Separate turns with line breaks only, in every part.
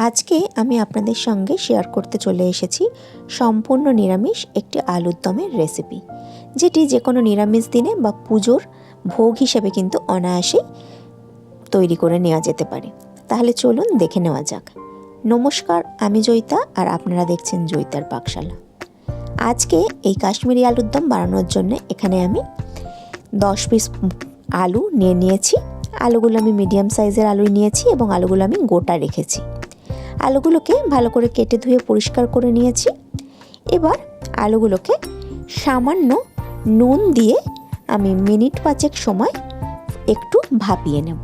আজকে আমি আপনাদের সঙ্গে শেয়ার করতে চলে এসেছি সম্পূর্ণ নিরামিষ একটি আলুর দমের রেসিপি, যেটি যে কোনো নিরামিষ দিনে বা পুজোর ভোগ হিসেবে কিন্তু অনায়াসেই তৈরি করে নেওয়া যেতে পারে। তাহলে চলুন দেখে নেওয়া যাক। নমস্কার, আমি জয়িতা আর আপনারা দেখছেন জয়িতার পাকশালা। আজকে এই কাশ্মীরি আলুর দম বানানোর জন্য এখানে আমি 10 পিস আলু নিয়েছি। আলুগুলো আমি মিডিয়াম সাইজের আলু নিয়েছি এবং আলুগুলো আমি গোটা রেখেছি। আলুগুলোকে ভালো করে কেটে ধুয়ে পরিষ্কার করে নিয়েছি। এবার আলুগুলোকে সামান্য নুন দিয়ে আমি মিনিট 5 সময় একটু ভাপিয়ে নেব।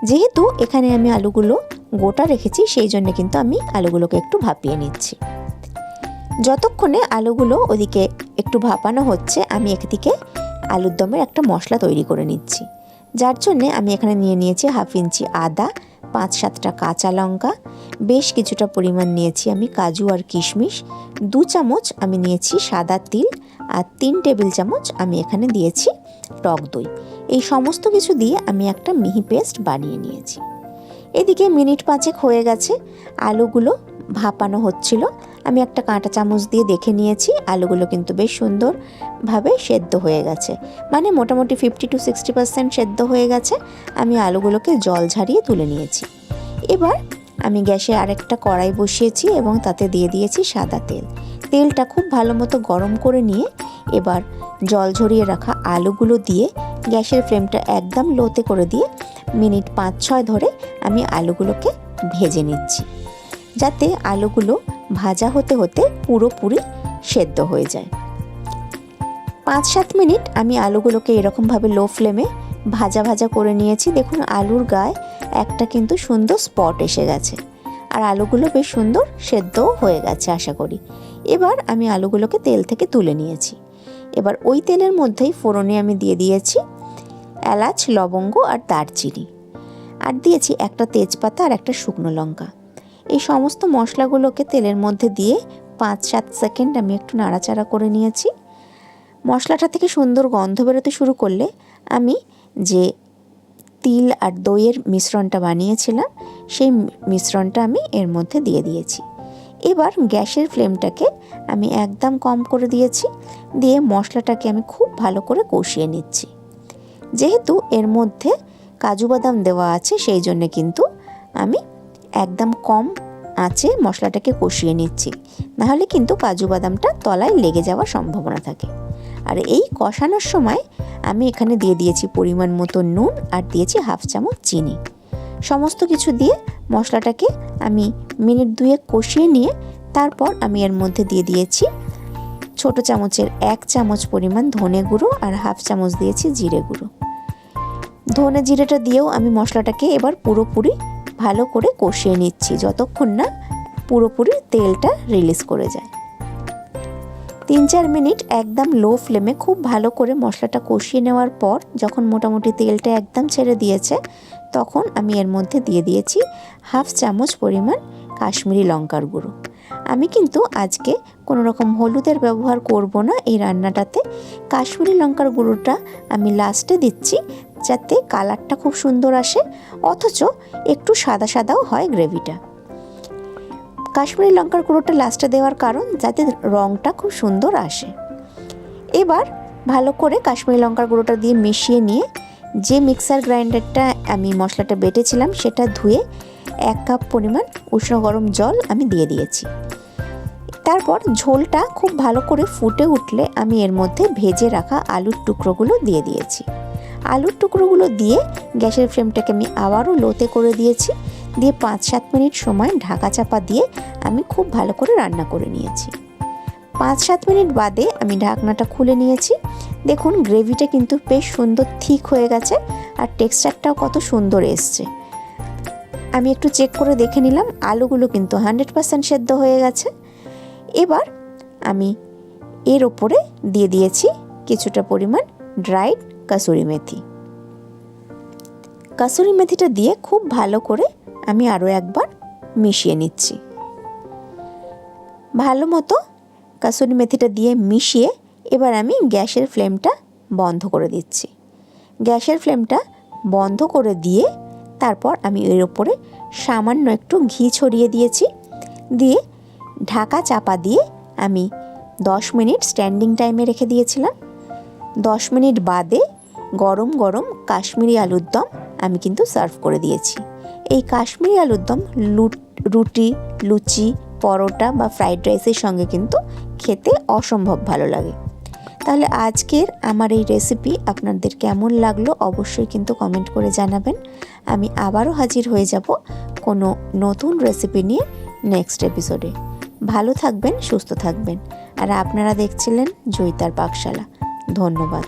যেহেতু এখানে আমি আলুগুলো গোটা রেখেছি, সেই জন্য কিন্তু আমি আলুগুলোকে একটু ভাপিয়ে নিচ্ছি। যতক্ষণে আলুগুলো ওদিকে একটু ভাপানো হচ্ছে, আমি একদিকে আলুর দমের একটা মশলা তৈরি করে নিচ্ছি। যার জন্যে আমি এখানে নিয়েছি 1/2 ইঞ্চি আদা, 5-7টা কাঁচা লঙ্কা, বেশ কিছুটা পরিমাণ নিয়েছি আমি কাজু আর কিশমিশ, 2 চামচ আমি নিয়েছি সাদা তিল, আর 3 টেবিল চামচ আমি এখানে দিয়েছি টক দই। এই সমস্ত কিছু দিয়ে আমি একটা মিহি পেস্ট বানিয়ে নিয়েছি। এদিকে মিনিট 5 হয়ে গেছে, আলুগুলো ভাপানো হচ্ছিল। আমি একটা কাঁটা চামচ দিয়ে দেখে নিয়েছি, আলুগুলো কিন্তু বেশ সুন্দরভাবে সেদ্ধ হয়ে গেছে, মানে মোটামুটি 50 to 60% সেদ্ধ হয়ে গেছে। আমি আলুগুলোকে জল ঝারিয়ে তুলে নিয়েছি। এবার আমি গ্যাসে আরেকটা কড়াই বসিয়েছি এবং তাতে দিয়ে দিয়েছি সাদা তেল। তেলটা খুব ভালো মতো গরম করে নিয়ে এবার জল ঝরিয়ে রাখা আলুগুলো দিয়ে গ্যাসের ফ্লেমটা একদম লোতে করে দিয়ে মিনিট 5-6 ধরে আমি আলুগুলোকে ভেজে নিচ্ছি, যাতে আলুগুলো ভাজা হতে হতে পুরোপুরি সেদ্ধ হয়ে যায়। 5-7 মিনিট আমি আলুগুলোকে এরকমভাবে লো ফ্লেমে ভাজা করে নিয়েছি। দেখুন আলুর গায়ে একটা কিন্তু সুন্দর স্পট এসে গেছে, আর আলুগুলো বেশ সুন্দর সেদ্ধও হয়ে গেছে আশা করি। এবার আমি আলুগুলোকে তেল থেকে তুলে নিয়েছি। এবার ওই তেলের মধ্যেই ফোড়নে আমি দিয়ে দিয়েছি এলাচ, লবঙ্গ আর দারচিনি, আর দিয়েছি একটা তেজপাতা আর একটা শুকনো লঙ্কা। এই সমস্ত মশলাগুলোকে তেলের মধ্যে দিয়ে 5-7 সেকেন্ড আমি একটু নাড়াচাড়া করে নিয়েছি। মশলাটা থেকে সুন্দর গন্ধ বেরোতে শুরু করলে আমি যে তিল আর দইয়ের মিশ্রণটা বানিয়েছিলাম, সেই মিশ্রণটা আমি এর মধ্যে দিয়ে দিয়েছি। এবার গ্যাসের ফ্লেমটাকে আমি একদম কম করে দিয়েছি, দিয়ে মশলাটাকে আমি খুব ভালো করে কষিয়ে নিচ্ছি। যেহেতু এর মধ্যে কাজু বাদাম দেওয়া আছে, সেই জন্য কিন্তু আমি একদম কম আঁচে মশলাটাকে কষিয়ে নিচ্ছি, নাহলে কিন্তু কাজু বাদামটা তলায় লেগে যাওয়ার সম্ভাবনা থাকে। আর এই কষানোর সময় আমি এখানে দিয়ে দিয়েছি পরিমাণ মতো নুন, আর দিয়েছি 1/2 চামচ চিনি। সমস্ত কিছু দিয়ে মশলাটাকে আমি মিনিট 2 কষিয়ে নিয়ে তারপর আমি এর মধ্যে দিয়ে দিয়েছি ছোট চামচের 1 চামচ পরিমাণ ধনে গুঁড়ো আর 1/2 চামচ দিয়েছি জিরে গুঁড়ো। ধনে জিরেটা দিয়েও আমি মশলাটাকে এবার পুরোপুরি ভালো করে কষিয়ে নিচ্ছি, যতক্ষণ না পুরোপুরি তেলটা রিলিজ করে যায়। 3-4 মিনিট একদম লো ফ্লেমে খুব ভালো করে মশলাটা কষিয়ে নেওয়ার পর যখন মোটামুটি তেলটা একদম ছেড়ে দিয়েছে, তখন আমি এর মধ্যে দিয়ে দিয়েছি 1/2 চামচ পরিমাণ কাশ্মীরি লঙ্কার গুঁড়ো। আমি কিন্তু আজকে কোনো রকম হলুদের ব্যবহার করব না এই রান্নাটাতে। কাশ্মীরি লঙ্কার গুঁড়োটা আমি লাস্টে দিচ্ছি, যাতে কালারটা খুব সুন্দর আসে, অথচ একটু সাদা সাদাও হয় গ্রেভিটা। কাশ্মীরি লঙ্কার গুঁড়োটা লাস্টে দেওয়ার কারণ যাতে রঙটা খুব সুন্দর আসে। এবার ভালো করে কাশ্মীরি লঙ্কার গুঁড়োটা দিয়ে মিশিয়ে নিয়ে যে মিক্সার গ্রাইন্ডারটা আমি মশলাটা বেটেছিলাম, সেটা ধুয়ে 1 কাপ পরিমাণ উষ্ণ গরম জল আমি দিয়ে দিয়েছি। তারপর ঝোলটা খুব ভালো করে ফুটে উঠলে আমি এর মধ্যে ভেজে রাখা আলুর টুকরোগুলো দিয়ে দিয়েছি। আলুর টুকরোগুলো দিয়ে গ্যাসের ফ্লেমটাকে আমি আবারও লোতে করে দিয়েছি, দিয়ে 5-7 মিনিট সময় ঢাকা চাপা দিয়ে আমি খুব ভালো করে রান্না করে নিয়েছি। 5-7 মিনিট বাদে আমি ঢাকনাটা খুলে নিয়েছি। দেখুন গ্রেভিটা কিন্তু বেশ সুন্দর থিক হয়ে গেছে, আর টেক্সচারটাও কত সুন্দর এসছে। আমি একটু চেক করে দেখে নিলাম, আলুগুলো কিন্তু 100% সেদ্ধ হয়ে গেছে। এবার আমি এর ওপরে দিয়ে দিয়েছি কিছুটা পরিমাণ ড্রাইড কাসুরি মেথি। কাসুরি মেথিটা দিয়ে খুব ভালো করে আমি আরও একবার মিশিয়ে নিচ্ছি। ভালো মতো কাসুরি মেথিটা দিয়ে মিশিয়ে এবার আমি গ্যাসের ফ্লেমটা বন্ধ করে দিচ্ছি। গ্যাসের ফ্লেমটা বন্ধ করে দিয়ে তারপর আমি এর ওপরে সামান্য একটু ঘি ছড়িয়ে দিয়েছি, দিয়ে ঢাকা চাপা দিয়ে আমি 10 মিনিট স্ট্যান্ডিং টাইমে রেখে দিয়েছিলাম। 10 মিনিট বাদে গরম গরম কাশ্মীরি আলুর দম আমি কিন্তু সার্ভ করে দিয়েছি। এই কাশ্মীরি আলুর দম রুটি, লুচি, পরোটা বা ফ্রাইড রাইসের সঙ্গে কিন্তু খেতে অসম্ভব ভালো লাগে। তাহলে আজকের আমার এই রেসিপি আপনাদের কেমন লাগলো অবশ্যই কিন্তু কমেন্ট করে জানাবেন। আমি আবারও হাজির হয়ে যাব কোনো নতুন রেসিপি নিয়ে নেক্সট এপিসোডে। ভালো থাকবেন, সুস্থ থাকবেন। আর আপনারা দেখছিলেন জয়িতার পাকশালা। ধন্যবাদ।